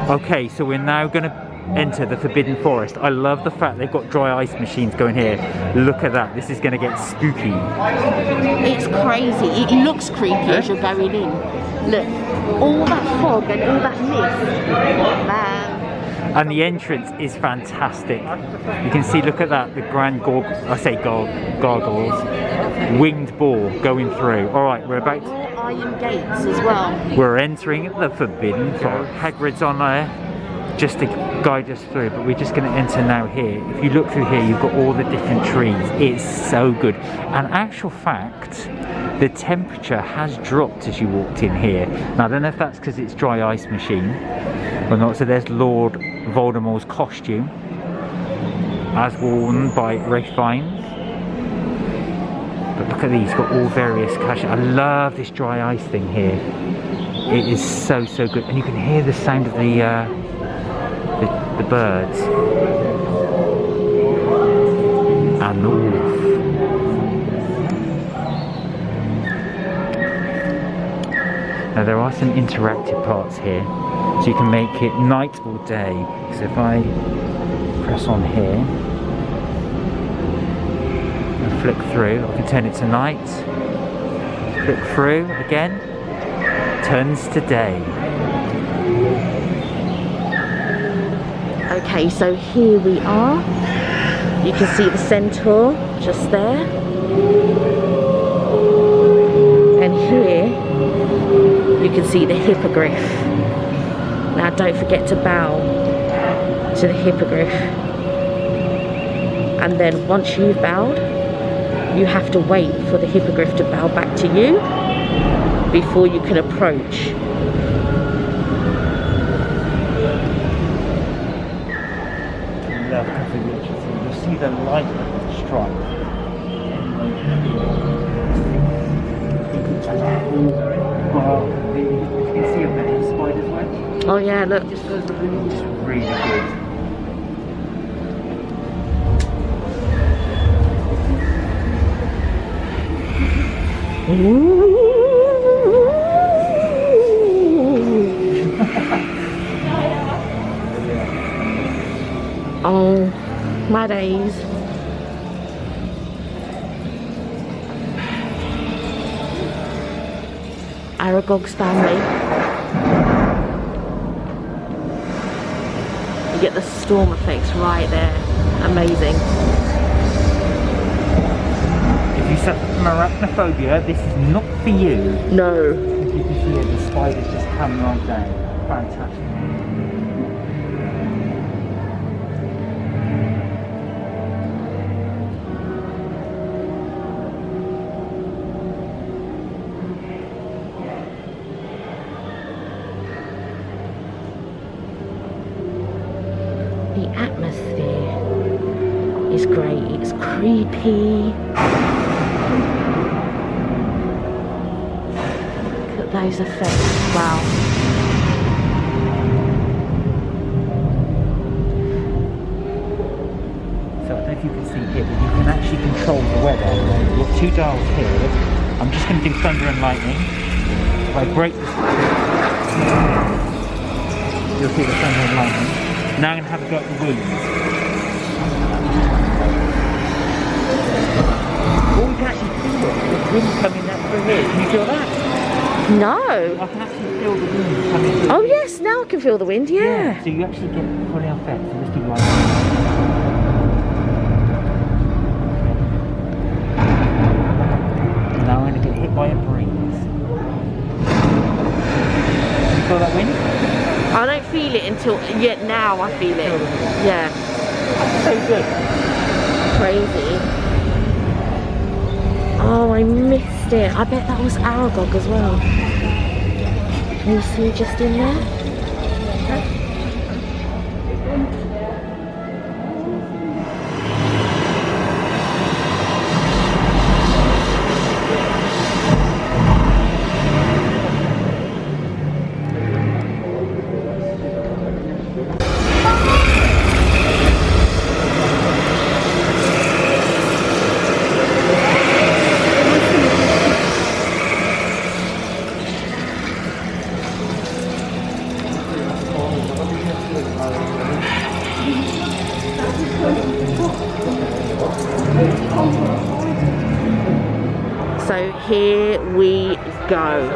Okay, so we're now going to enter the Forbidden Forest. I love the fact they've got dry ice machines going here. Look at that. This is going to get spooky. It's crazy. It looks creepy as you're going in. Look, all that fog and all that mist. Man. And the entrance is fantastic. You can see, look at that, the grand gargoyles, winged boar going through. All right, we're about to... Iron gates as well. We're entering the Forbidden Forest. Hagrid's on there just to guide us through, but we're just going to enter now here. If you look through here, you've got all the different trees. It's so good. And actual fact, the temperature has dropped as you walked in here. Now, I don't know if that's because it's dry ice machine or not. So there's Lord Voldemort's costume, as worn by Ralph Fiennes. But look at these, got all various colours. I love this dry ice thing here. It is so good, and you can hear the sound of the birds. And the wolf. Now there are some interactive parts here, so you can make it night or day. So if I press on here and flick through, I can turn it to night. Flick through again, turns to day. Okay, so here we are. You can see the centaur just there. And here you can see the hippogriff. Now don't forget to bow to the hippogriff. And then once you've bowed, you have to wait for the hippogriff to bow back to you before you can approach. Love configuration. So you'll see the light stripe. Well, you can see a bit of spider's web. Oh yeah, look. It just goes really, it's really good. Oh, my days. Aragog's family. You get the storm effects right there. Amazing. If you suffer from arachnophobia, this is not for you. No. As you can see here, the spiders just come right down. Fantastic. The atmosphere is great. It's creepy. Look at those effects. Wow. So I don't know if you can see here, but you can actually control the weather. You've got two dials here. I'm just going to do thunder and lightning. If I break this, you'll see the thunder and lightning. Now I'm going to have a go at the wind. Oh, you can actually feel it. The wind coming out through here. Can you feel that? No. I can actually feel the wind coming through. Oh yes, now I can feel the wind, yeah. So you actually get fully effect. So let's do like that. Now I'm going to get hit by a breeze. Can you feel that wind? I don't feel it until, yet now I feel it. Yeah. So good. Crazy. Oh, I missed it. I bet that was Aragog as well. Can you see just in there? So here we go.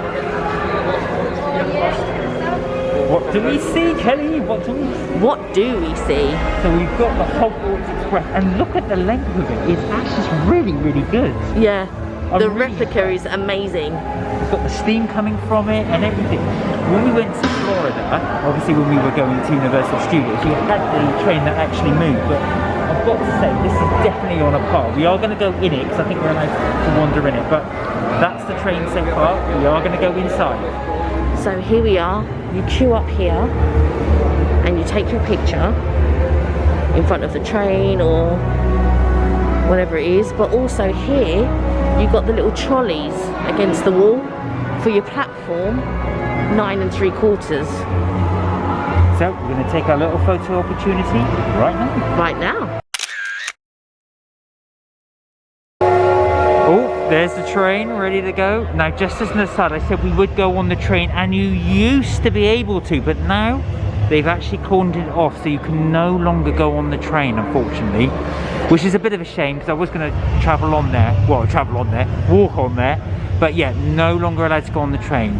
What do we see, Kelly? What do we see? What do we see? So we've got the Hogwarts Express, and look at the length of it. It's actually really, really good. Yeah, the really replica is amazing. It's got the steam coming from it and everything. When we went to Florida, obviously when we were going to Universal Studios, you had the train that actually moved, but I've got to say, this is definitely on a par. We are going to go in it, because I think we're allowed to wander in it, but that's the train so far. We are going to go inside. So here we are. You queue up here and you take your picture in front of the train or whatever it is, but also here you've got the little trolleys against the wall for your platform 9 3/4. So we're going to take our little photo opportunity right now. Right now. Oh, there's the train ready to go. Now, just as an aside, I said we would go on the train, and you used to be able to, but now they've actually cordoned it off, so you can no longer go on the train, unfortunately, which is a bit of a shame, because I was going to travel on there, walk on there, but yeah, no longer allowed to go on the train.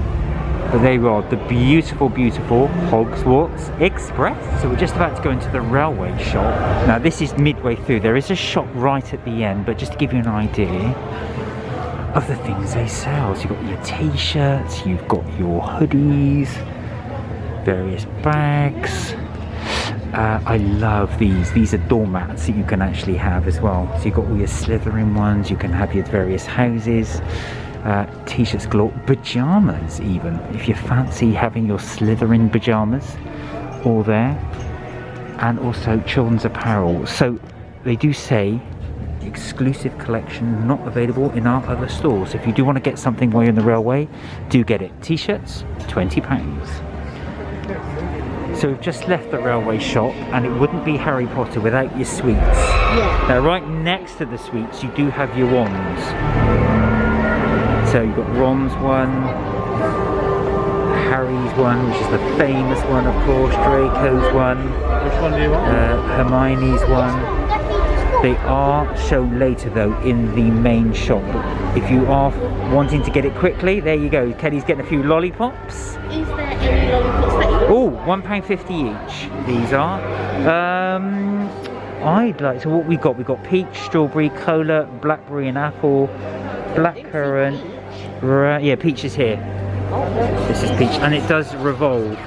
But there you are, the beautiful, beautiful Hogwarts Express. So we're just about to go into the railway shop. Now this is midway through. There is a shop right at the end, but just to give you an idea of the things they sell. So you've got your t-shirts, you've got your hoodies, various bags. I love these. These are doormats that you can actually have as well. So you've got all your Slytherin ones, you can have your various houses. T-shirts galore, pajamas even, if you fancy having your Slytherin pajamas, all there. And also children's apparel. So they do say exclusive collection not available in our other stores. So if you do want to get something while you're in the railway, do get it. T-shirts, £20. So we've just left the railway shop, and it wouldn't be Harry Potter without your sweets. Yeah. Now right next to the sweets you do have your wands. So you've got Ron's one, Harry's one, which is the famous one, of course, Draco's one. Which one do you want? Hermione's one. They are shown later though in the main shop. If you are wanting to get it quickly, there you go. Kelly's getting a few lollipops. Is there any lollipops that you Oh, £1.50 each. These are. I'd like. So what we got? We got peach, strawberry, cola, blackberry, and apple, blackcurrant. Yeah, peach is here. This is peach, and it does revolve.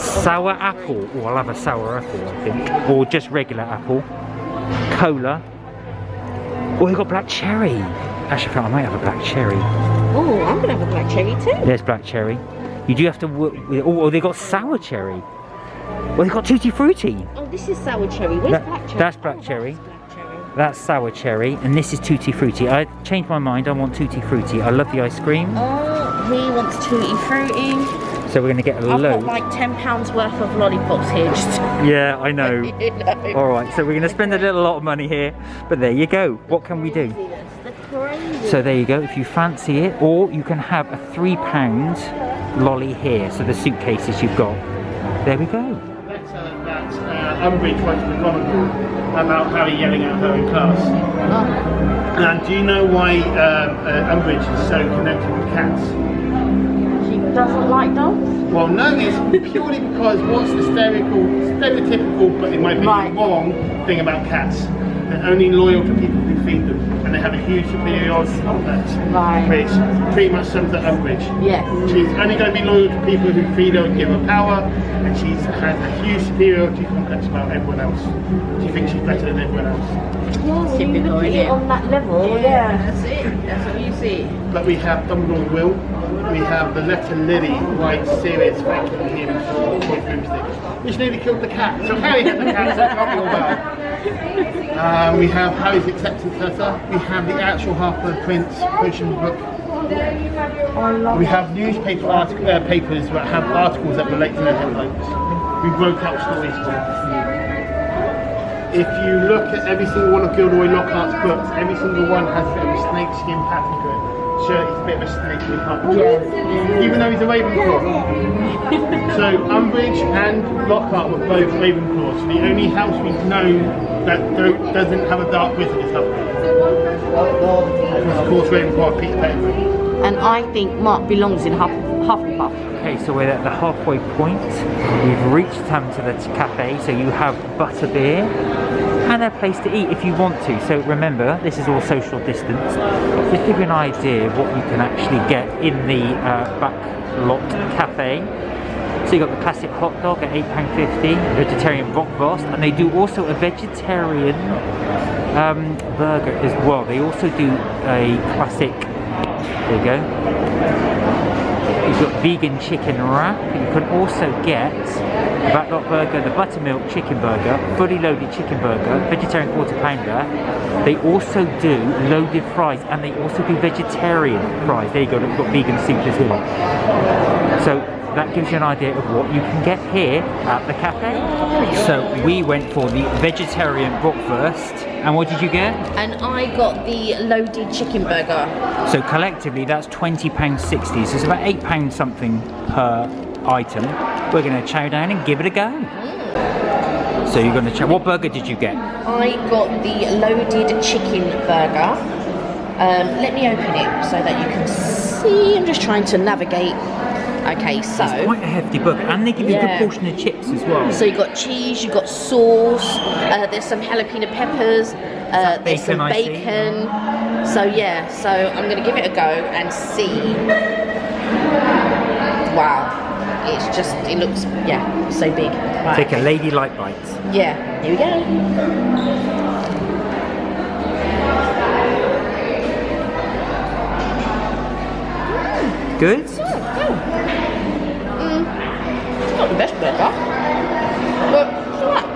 Sour apple. Oh, I'll have a sour apple, I think, or just regular apple. Cola. Oh, we got black cherry. Actually, I might have a black cherry. Oh, I'm gonna have a black cherry too. There's black cherry. You do have to work with. Oh, they got sour cherry. Well, they got tutti frutti. Oh, this is sour cherry. Where's black cherry? That's black cherry. That's black cherry. That's sour cherry, and this is tutti frutti. I changed my mind. I want tutti frutti. I love the ice cream. Oh, he wants tutti frutti. So we're going to get a I've load. got like £10 worth of lollipops here. Just Yeah, I know. you know. All right, so we're going to spend a little lot of money here, but there you go. What can we do? So there you go. If you fancy it, or you can have a £3 lolly here. So the suitcases you've got. There we go. Umbridge wrote to McGonagall about Harry yelling at her in class. And do you know why Umbridge is so connected with cats? She doesn't like dogs? Well, no, it's purely because what's the stereotypical, but in my opinion, wrong thing about cats? They're only loyal to people who feed them, and they have a huge superiority complex. Right. Which pretty much sums up Umbridge. Yes. She's only going to be loyal to people who feed her and give her power, and she has a huge superiority complex about everyone else. She thinks she's better than everyone else. Yeah, you look at it on that level. Yeah. That's it. That's what you see. But we have Dumbledore's will. We have the letter Lily writes serious thanking him for his broomstick, which nearly killed the cat. So Harry had the cat, so it can't be all bad. We have Harry's acceptance letter. We have the actual Harper Prince potion book. We have newspaper papers that have articles that relate to their headlines. We broke out stories for them. If you look at every single one of Gilderoy Lockhart's books, every single one has a bit of a snakeskin pattern to it. shirt, he's a bit of a snake with Hufflepuff. Yeah. Even though he's a Ravenclaw. So Umbridge and Lockhart were both Ravenclaws. So the only house we know that doesn't have a dark wizard is Hufflepuff. Of course, Ravenclaw are Peter Pettigrew. And I think Mark belongs in Hufflepuff. Okay, so we're at the halfway point. We've reached to the cafe, so you have butterbeer and a place to eat if you want to. So remember, this is all social distance. Just give you an idea of what you can actually get in the back lot cafe. So you got the classic hot dog at £8.50, vegetarian bratwurst, and they do also a vegetarian burger as well. They also do a classic. There you go. You've got vegan chicken wrap. You can also get the backlot burger, the buttermilk chicken burger, fully loaded chicken burger, vegetarian quarter pounder. They also do loaded fries, and they also do vegetarian fries. There you go, we've got vegan soup as well. So that gives you an idea of what you can get here at the cafe. So we went for the vegetarian bratwurst. And what did you get? And I got the loaded chicken burger. So collectively that's £20.60, so it's about £8 something per item. We're going to chow down and give it a go. So you're going to chow. What burger did you get? I got the loaded chicken burger. Let me open it so that you can see. I'm just trying to navigate. Okay, so it's quite a hefty burger, and they give you a good portion of chips as well. So you've got cheese, you've got sauce, there's some jalapeno peppers, there's some bacon. So yeah, so I'm going to give it a go and see. Wow, it's just, it looks, yeah, so big. Right. Take a ladylike bite. Yeah, here we go. Good? Not the best burger, but it's alright.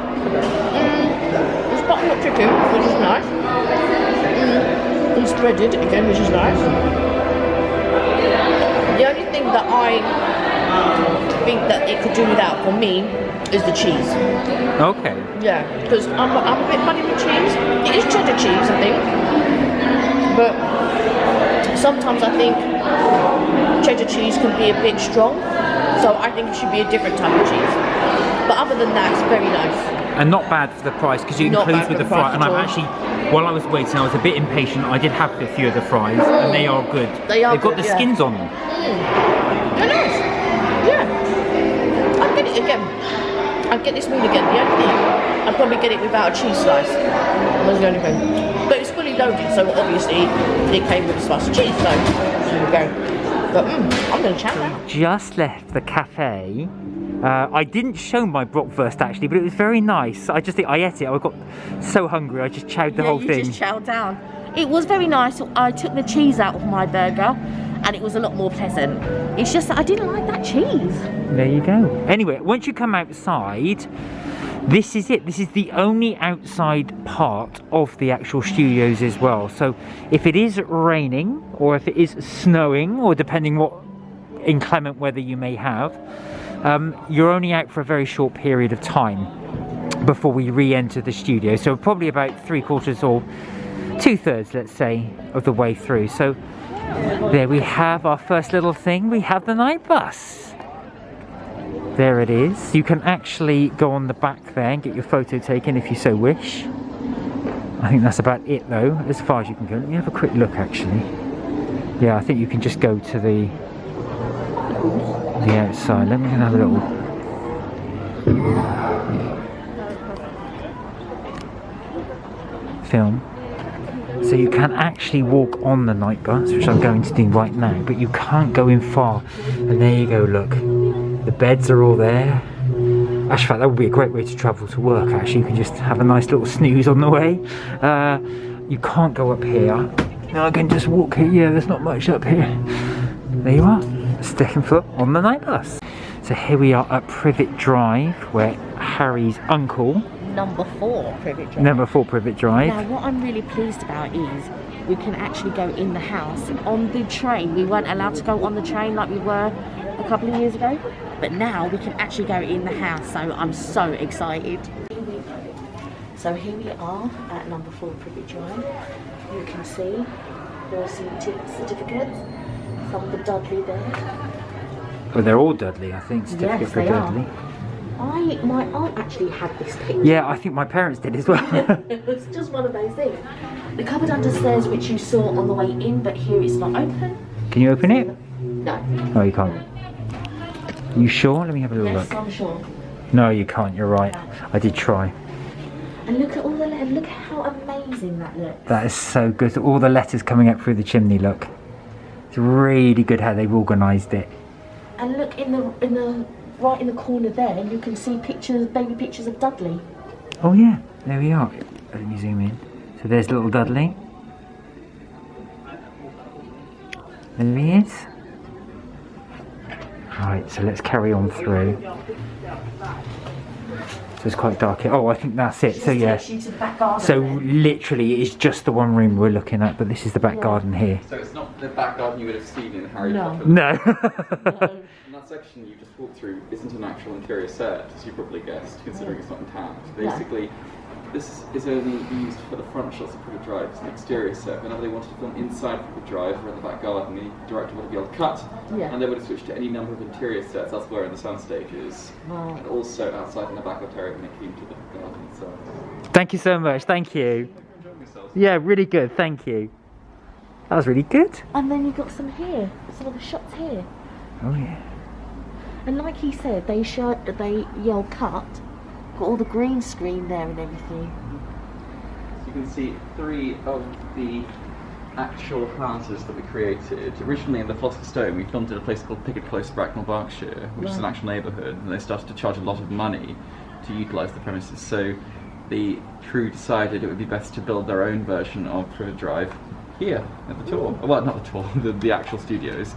It's buttermilk chicken, which is nice. It's breaded again, which is nice. The only thing that I think that it could do without for me is the cheese. Okay. Yeah, because I'm a bit funny with cheese. It is cheddar cheese, I think, but sometimes I think cheddar cheese can be a bit strong. So I think it should be a different type of cheese. But other than that, it's very nice. And not bad for the price, because you include with the fries. And I've actually, while I was waiting, I was a bit impatient. I did have a few of the fries, and they are good. They are. They've got the skins on them. They're nice. Yeah. I'd get it again. I'd get this meal again. The only thing, I'd probably get it without a cheese slice. That's the only thing. But it's fully loaded, so obviously it came with a slice of cheese. So here we go. But I'm going to chow now. Just left the cafe. I didn't show my bratwurst actually, but it was very nice. I ate it. I got so hungry, I just chowed the whole thing. You just chowed down. It was very nice. I took the cheese out of my burger, and it was a lot more pleasant. It's just that I didn't like that cheese. There you go. Anyway, once you come outside, this is it. This is the only outside part of the actual studios as well. So if it is raining, or if it is snowing, or depending what inclement weather you may have, you're only out for a very short period of time before we re-enter the studio. So probably about 3/4 or 2/3, let's say, of the way through. So there we have our first little thing. We have the night bus. There it is. You can actually go on the back there and get your photo taken if you so wish. I think that's about it though, as far as you can go. Let me have a quick look actually. Yeah, I think you can just go to the outside. Let me have a little. Film. So you can actually walk on the night bus, which I'm going to do right now, but you can't go in far. And there you go, look. The beds are all there. Actually, that would be a great way to travel to work, actually. You can just have a nice little snooze on the way. You can't go up here. No, I can just walk here. Yeah, there's not much up here. There you are. Stepping foot on the night bus. So here we are at Privet Drive, where Harry's uncle... Number 4 Privet Drive. Number 4 Privet Drive. Now, what I'm really pleased about is we can actually go in the house. On the train, we weren't allowed to go on the train like we were a couple of years ago, but now we can actually go in the house, so I'm so excited. So here we are at number 4 Privet Drive. You can see for some certificates. Some of the Dudley there. Well, they're all Dudley, I think. Certificate Yes, for they Dudley. My aunt actually had this picture. Yeah, I think my parents did as well. It was just one of those things. The cupboard understairs, which you saw on the way in, but here it's not open. Can you open it? No. Oh, you can't. You sure? Let me have a little Yes, look. I'm sure. No, you can't. You're right. I did try. And look at all the letters. Look at how amazing that looks. That is so good. All the letters coming up through the chimney. Look, it's really good how they've organised it. And look in the right in the corner there, you can see pictures, baby pictures of Dudley. Oh yeah, there we are. Let me zoom in. So there's little Dudley. There he is. Right, so let's carry on through. So it's quite dark here. Oh, I think that's it. So yeah. Takes you to the back garden So then. literally it is just the one room we're looking at, but this is the back garden here. So it's not the back garden you would have seen in Harry No. Potter. No. And that section you just walked through isn't an actual interior set, as you probably guessed, considering it's not intact. Basically, this is only used for the front shots of Paperback Drive. It's an exterior set. Whenever they wanted to film inside Paperback Drive or in the back garden, the director would have been able to cut, and they would have switched to any number of interior sets elsewhere in the sound stages, and also outside in the back of the area when they came to the garden itself. Thank you so much. Thank you. Yeah, really good. Thank you. That was really good. And then you've got some here, some of the shots here. Oh yeah. And like he said, they yell cut, got all the green screen there and everything. So you can see 3 of the actual houses that we created. Originally in the Philosopher's Stone, we filmed at a place called Picket Close, Bracknell, Berkshire, which is an actual neighbourhood, and they started to charge a lot of money to utilise the premises. So the crew decided it would be best to build their own version of Paperback Drive here at the tour. Well, not the tour, the actual studios.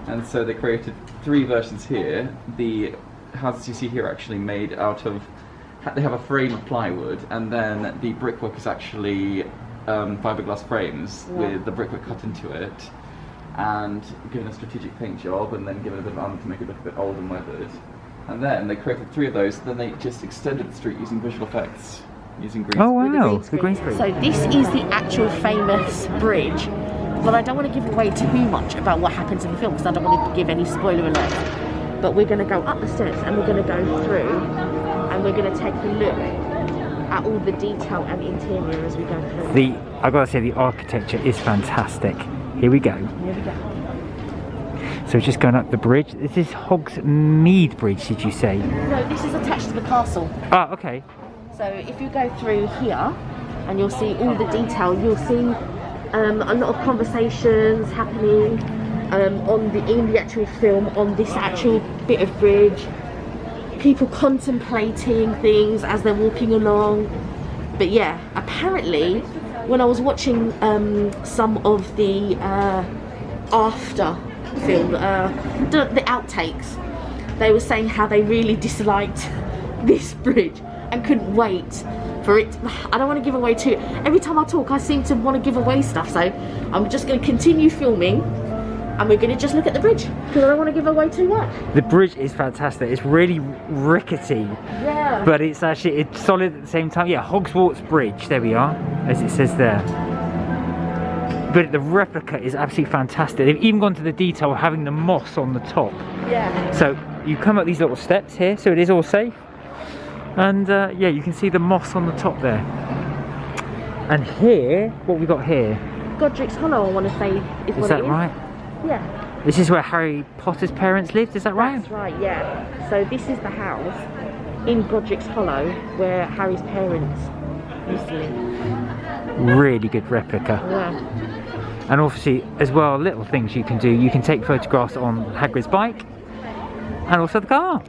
And so they created 3 versions here. The houses you see here are actually made out of, they have a frame of plywood, and then the brickwork is actually fiberglass frames with the brickwork cut into it, and given a strategic paint job, and then given a bit of armour to make it look a bit old and weathered. And then they created 3 of those, then they just extended the street using visual effects, using green screen. Oh wow, the green screen. So this is the actual famous bridge. But I don't want to give away too much about what happens in the film because I don't want to give any spoiler alert. But we're going to go up the steps and we're going to go through and we're going to take a look at all the detail and interior as we go through. I gotta say, the architecture is fantastic. Here we go. Here we go. So just going up the bridge. This is Hogsmeade Bridge, did you say? No, this is attached to the castle. Ah, okay. So if you go through here and you'll see all the detail, you'll see a lot of conversations happening in the actual film on this actual bit of bridge. People contemplating things as they're walking along. But yeah, apparently when I was watching some of the after film, the outtakes, they were saying how they really disliked this bridge and couldn't wait for it. I don't want to give away too. Every time I talk, I seem to want to give away stuff. So I'm just going to continue filming, and we're going to just look at the bridge because I don't want to give away too much. The bridge is fantastic. It's really rickety, but it's solid at the same time. Yeah, Hogwarts Bridge. There we are, as it says there. But the replica is absolutely fantastic. They've even gone to the detail of having the moss on the top. Yeah. So you come up these little steps here, so it is all safe. And yeah, you can see the moss on the top there. And here, what we got here? Godric's Hollow, I want to say, is what that it is. right? Yeah. This is where Harry Potter's parents lived, is that right? That's right, yeah. So this is the house in Godric's Hollow where Harry's parents used to live. Really good replica. Yeah. And obviously, as well, little things you can do. You can take photographs on Hagrid's bike and also the car.